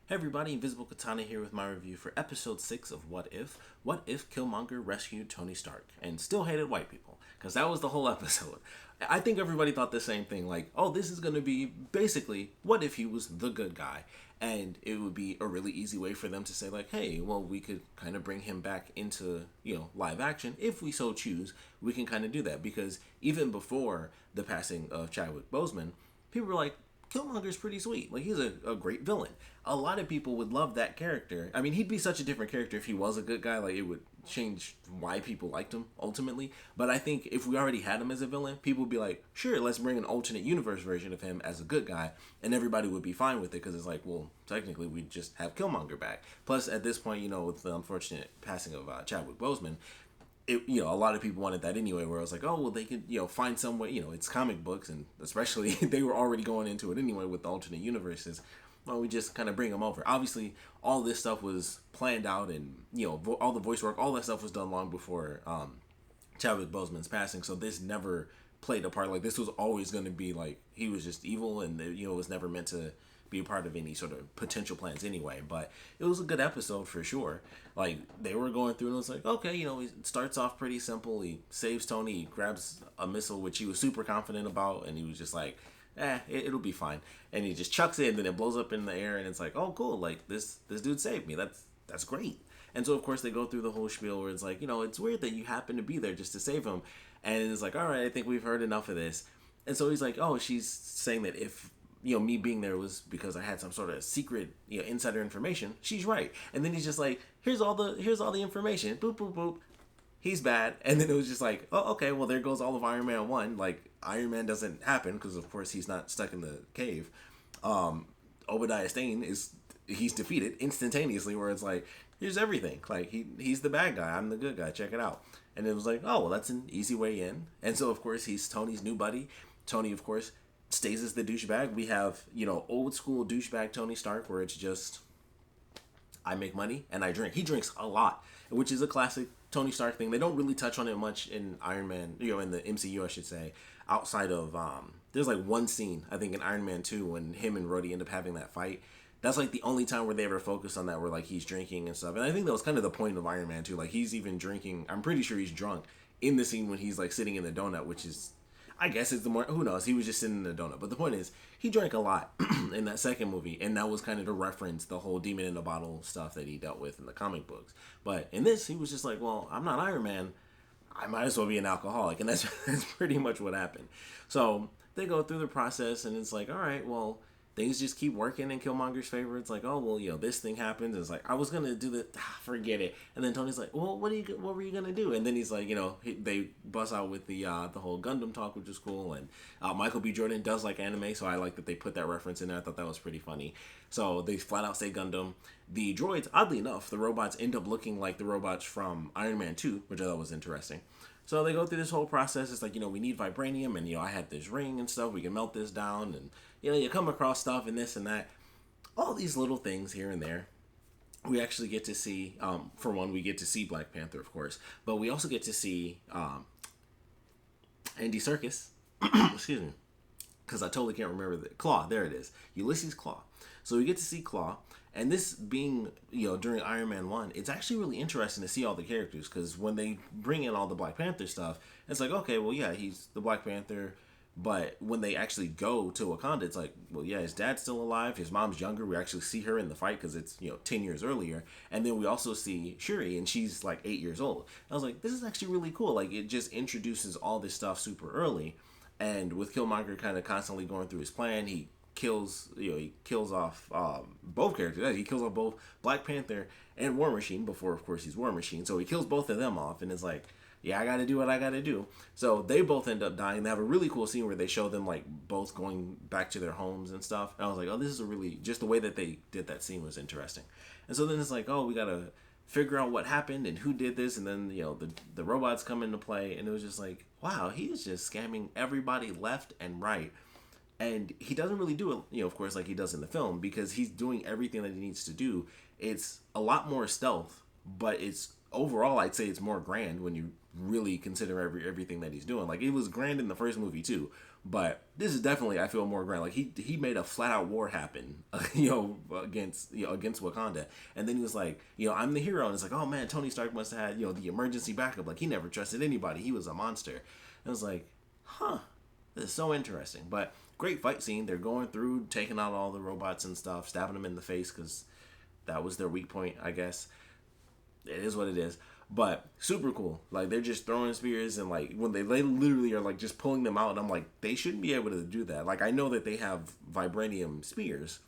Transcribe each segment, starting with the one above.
Hey everybody, Invisiblekatana here with my review for episode 6 of What If? What if Killmonger rescued Tony Stark and still hated white people? Because that was the whole episode. I think everybody thought the same thing, like, oh, this is going to be basically, what if he was the good guy? And it would be a really easy way for them to say, like, hey, well, we could kind of bring him back into, live action. If we so choose, we can kind of do that. Because even before the passing of Chadwick Boseman, people were like, Killmonger's pretty sweet. Like, he's a great villain. A lot of people would love that character. I mean, he'd be such a different character if he was a good guy. Like, it would change why people liked him, ultimately. But I think if we already had him as a villain, people would be like, sure, let's bring an alternate universe version of him as a good guy. And everybody would be fine with it because it's like, well, technically, we just have Killmonger back. Plus, at this point, with the unfortunate passing of Chadwick Boseman, a lot of people wanted that anyway, where I was like, oh, well, they could, find some way, it's comic books, and especially they were already going into it anyway with the alternate universes. Well, we just kind of bring them over. Obviously, all this stuff was planned out, and, all the voice work, all that stuff was done long before Chadwick Boseman's passing, so this never played a part. Like, this was always going to be, like, he was just evil, and, it was never meant to be a part of any sort of potential plans anyway. But it was a good episode for sure. Like, they were going through and it was like, okay, he starts off pretty simple. He saves Tony, he grabs a missile, which he was super confident about, and he was just like, it'll be fine. And he just chucks it, and then it blows up in the air, and it's like, oh, cool, like, this dude saved me. That's great. And so, of course, they go through the whole spiel where it's like, it's weird that you happen to be there just to save him. And it's like, all right, I think we've heard enough of this. And so he's like, oh, she's saying that if me being there was because I had some sort of secret, insider information. She's right. And then he's just like, here's all the information. Boop, boop, boop. He's bad. And then it was just like, oh, okay, well, there goes all of Iron Man 1. Like, Iron Man doesn't happen because, of course, he's not stuck in the cave. Obadiah Stane he's defeated instantaneously, where it's like, here's everything. Like, he's the bad guy. I'm the good guy. Check it out. And it was like, oh, well, that's an easy way in. And so, of course, he's Tony's new buddy. Tony, of course, stays as the douchebag. We have, old school douchebag Tony Stark, where it's just, I make money and I drink. He drinks a lot, which is a classic Tony Stark thing. They don't really touch on it much in Iron Man, in the MCU, I should say, outside of, there's like one scene, I think, in Iron Man 2 when him and Rhodey end up having that fight. That's like the only time where they ever focus on that, where like he's drinking and stuff. And I think that was kind of the point of Iron Man 2. Like, he's even drinking, I'm pretty sure he's drunk in the scene when he's like sitting in the donut, which is, I guess it's the more, who knows, he was just sitting in the donut. But the point is, he drank a lot in that second movie, and that was kind of to reference the whole demon in the bottle stuff that he dealt with in the comic books. But in this, he was just like, well, I'm not Iron Man, I might as well be an alcoholic. And that's pretty much what happened. So they go through the process, and it's like, all right, well, things just keep working in Killmonger's favor. It's like, oh, well, this thing happens. It's like, I was going to do that. Forget it. And then Tony's like, well, what were you going to do? And then he's like, they bust out with the whole Gundam talk, which is cool. And Michael B. Jordan does like anime, so I like that they put that reference in there. I thought that was pretty funny. So they flat out say Gundam. The droids, oddly enough, the robots end up looking like the robots from Iron Man 2, which I thought was interesting. So they go through this whole process. It's like, we need vibranium, and, I had this ring and stuff. We can melt this down, and, you come across stuff and this and that. All these little things here and there. We actually get to see, for one, we get to see Black Panther, of course. But we also get to see Andy Serkis. Excuse me. Because I totally can't remember the Claw. There it is. Ulysses Claw. So we get to see Claw. And this being, during Iron Man 1, it's actually really interesting to see all the characters, because when they bring in all the Black Panther stuff, it's like, okay, well, yeah, he's the Black Panther, but when they actually go to Wakanda, it's like, well, yeah, his dad's still alive, his mom's younger, we actually see her in the fight because it's, 10 years earlier, and then we also see Shuri, and she's like 8 years old. I was like, this is actually really cool. Like, it just introduces all this stuff super early, and with Killmonger kind of constantly going through his plan, he kills off both characters. He kills off both Black Panther and War Machine before, of course, he's War Machine. So he kills both of them off, and it's like, yeah, I gotta do what I gotta do. So they both end up dying. They have a really cool scene where they show them like both going back to their homes and stuff. And I was like, oh, this is a really, just the way that they did that scene was interesting. And so then it's like, oh, we gotta figure out what happened and who did this, and then the robots come into play, and it was just like, wow, he's just scamming everybody left and right. And he doesn't really do it, of course, like he does in the film, because he's doing everything that he needs to do. It's a lot more stealth, but it's overall, I'd say it's more grand when you really consider everything that he's doing. Like, it was grand in the first movie too, But this is definitely, I feel, more grand. Like he made a flat out war happen, against against Wakanda, and then he was like, I'm the hero, and it's like, oh man, Tony Stark must have had the emergency backup. Like he never trusted anybody. He was a monster. And I was like, huh, this is so interesting. But great fight scene. They're going through, taking out all the robots and stuff, stabbing them in the face because that was their weak point, I guess. It is what it is. But super cool. Like they're just throwing spears, and like when they literally are like just pulling them out, and I'm like, they shouldn't be able to do that. Like I know that they have vibranium spears,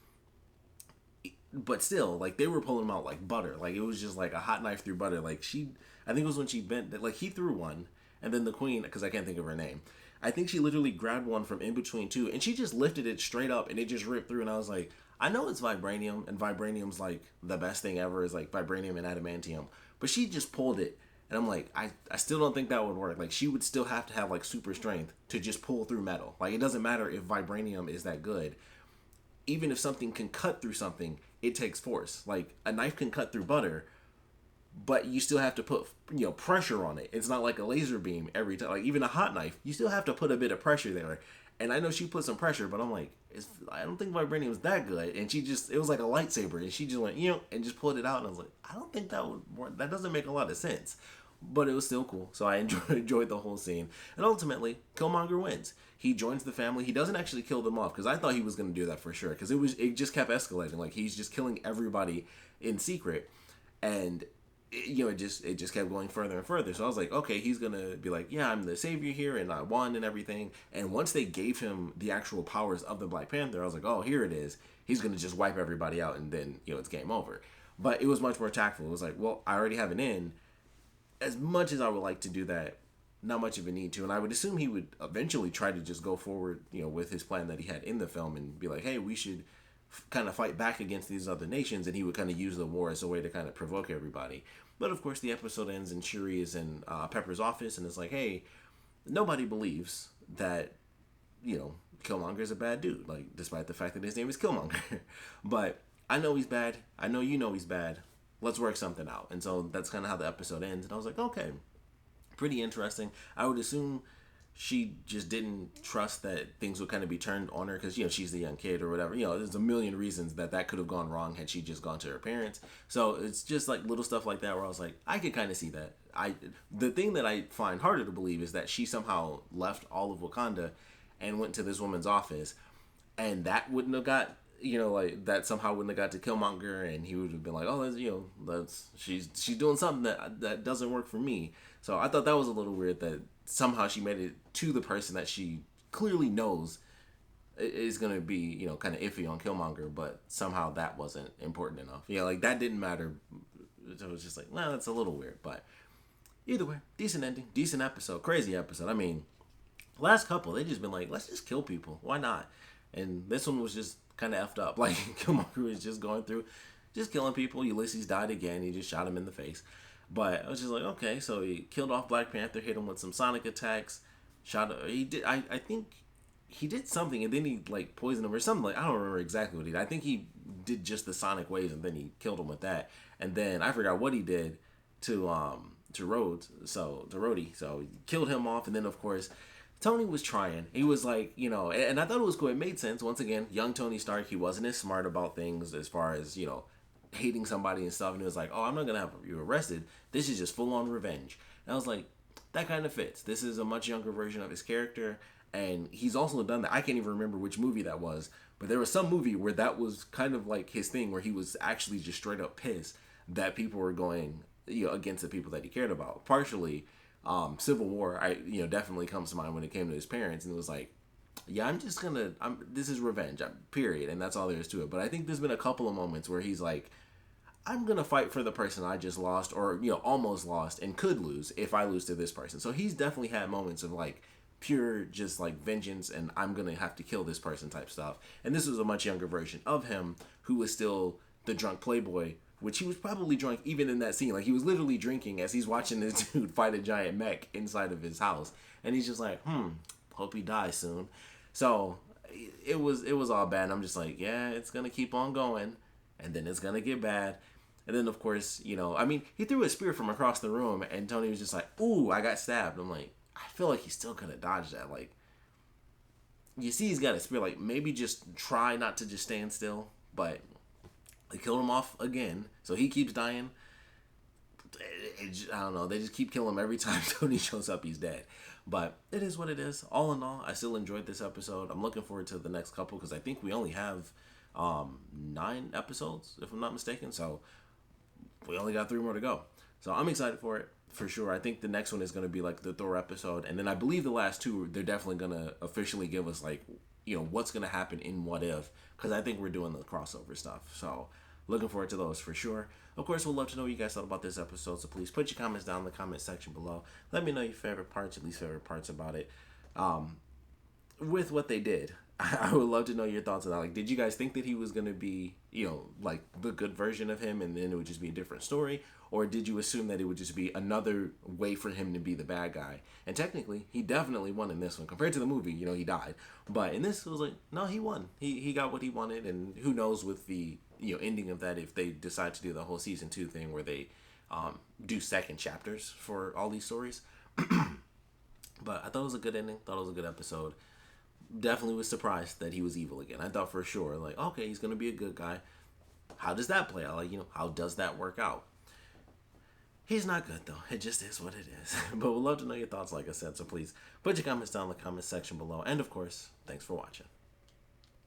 but still, like they were pulling them out like butter. Like it was just like a hot knife through butter. Like I think it was when she bent that, like he threw one, and then the queen, because I can't think of her name, I think she literally grabbed one from in between two, and she just lifted it straight up, and it just ripped through. And I was like, I know it's vibranium, and vibranium's like the best thing ever is like vibranium and adamantium. But she just pulled it, and I'm like, I still don't think that would work. Like she would still have to have like super strength to just pull through metal. Like it doesn't matter if vibranium is that good. Even if something can cut through something, it takes force. Like a knife can cut through butter, but you still have to put pressure on it. It's not like a laser beam every time. Like even a hot knife, you still have to put a bit of pressure there. And I know she put some pressure, but I'm like, I don't think vibranium was that good. And it was like a lightsaber, and she just went, and just pulled it out. And I was like, I don't think that would work. That doesn't make a lot of sense. But it was still cool. So I enjoyed the whole scene. And ultimately, Killmonger wins. He joins the family. He doesn't actually kill them off, because I thought he was going to do that for sure. Because it just kept escalating. Like he's just killing everybody in secret. And it just kept going further and further. So I was like, okay, he's gonna be like, yeah, I'm the savior here, and I won and everything. And once they gave him the actual powers of the Black Panther, I was like, oh, here it is. He's gonna just wipe everybody out, and then it's game over. But it was much more tactful. It was like, well, I already have an in. As much as I would like to do that, not much of a need to. And I would assume he would eventually try to just go forward, with his plan that he had in the film, and be like, hey, we should kind of fight back against these other nations, and he would kind of use the war as a way to kind of provoke everybody. But of course, the episode ends, and Shuri is in Pepper's office, and it's like, hey, nobody believes that Killmonger is a bad dude, like despite the fact that his name is Killmonger. But I know he's bad. I know he's bad. Let's work something out. And so that's kind of how the episode ends. And I was like, okay, pretty interesting. I would assume she just didn't trust that things would kind of be turned on her because, she's the young kid or whatever. There's a million reasons that could have gone wrong had she just gone to her parents. So it's just like little stuff like that where I was like, I could kind of see that. The thing that I find harder to believe is that she somehow left all of Wakanda and went to this woman's office, and that wouldn't have got, like that somehow wouldn't have got to Killmonger, and he would have been like, oh, she's doing something that doesn't work for me. So I thought that was a little weird that somehow she made it to the person that she clearly knows is going to be, kind of iffy on Killmonger, but somehow that wasn't important enough. Like that didn't matter. It was just like, well, that's a little weird. But either way, decent ending, decent episode, crazy episode. I mean, last couple, they just been like, let's just kill people. Why not? And this one was just kind of effed up. Like Killmonger was just going through, just killing people. Ulysses died again. He just shot him in the face. But I was just like, okay, so he killed off Black Panther, hit him with some sonic attacks, he did, I think he did something, and then he like poisoned him or something. Like I don't remember exactly what he did. I think he did just the sonic waves, and then he killed him with that. And then I forgot what he did to Rhodey. So he killed him off, and then of course Tony was trying. He was like, and I thought it was cool. It made sense. Once again, young Tony Stark, he wasn't as smart about things as far as, hating somebody and stuff. And he was like, oh, I'm not going to have you arrested. This is just full on revenge. And I was like, that kind of fits. This is a much younger version of his character. And he's also done that. I can't even remember which movie that was. But there was some movie where that was kind of like his thing, where he was actually just straight up pissed that people were going, against the people that he cared about. Partially, Civil War, definitely comes to mind when it came to his parents. And it was like, yeah, this is revenge, period. And that's all there is to it. But I think there's been a couple of moments where he's like, I'm going to fight for the person I just lost, or, almost lost and could lose if I lose to this person. So he's definitely had moments of like pure just like vengeance, and I'm going to have to kill this person type stuff. And this was a much younger version of him, who was still the drunk playboy, which he was probably drunk even in that scene. Like he was literally drinking as he's watching this dude fight a giant mech inside of his house. And he's just like, hope he dies soon. So it was all bad. And I'm just like, yeah, it's going to keep on going, and then it's going to get bad. And then, of course, he threw a spear from across the room, and Tony was just like, ooh, I got stabbed. I'm like, I feel like he still could have dodged that. Like, you see he's got a spirit. Like, maybe just try not to just stand still. But they killed him off again, so he keeps dying. I don't know. They just keep killing him every time Tony shows up. He's dead. But it is what it is. All in all, I still enjoyed this episode. I'm looking forward to the next couple because I think we only have 9 episodes, if I'm not mistaken. So we only got 3 more to go. So I'm excited for it for sure. I think the next one is going to be like the Thor episode, and then I believe the last 2 they're definitely going to officially give us like, you know, what's going to happen in What If, because I think we're doing the crossover stuff. So looking forward to those for sure. Of course, we'd love to know what you guys thought about this episode, so please put your comments down in the comment section below. Let me know your favorite parts, your least favorite parts about it. With what they did, I would love to know your thoughts on that. Like, did you guys think that he was going to be, you know, like the good version of him and then it would just be a different story? Or did you assume that it would just be another way for him to be the bad guy? And technically, he definitely won in this one. Compared to the movie, you know, he died. But in this, it was like, no, he won. He got what he wanted. And who knows with the, you know, ending of that, if they decide to do the whole season 2 thing where they do second chapters for all these stories. But I thought it was a good ending. Thought it was a good episode. Definitely was surprised that he was evil again. I thought for sure, like, okay, he's going to be a good guy. How does that play out? Like, you know, how does that work out? He's not good, though. It just is what it is. But we'd love to know your thoughts, like I said. So please put your comments down in the comment section below. And, of course, thanks for watching.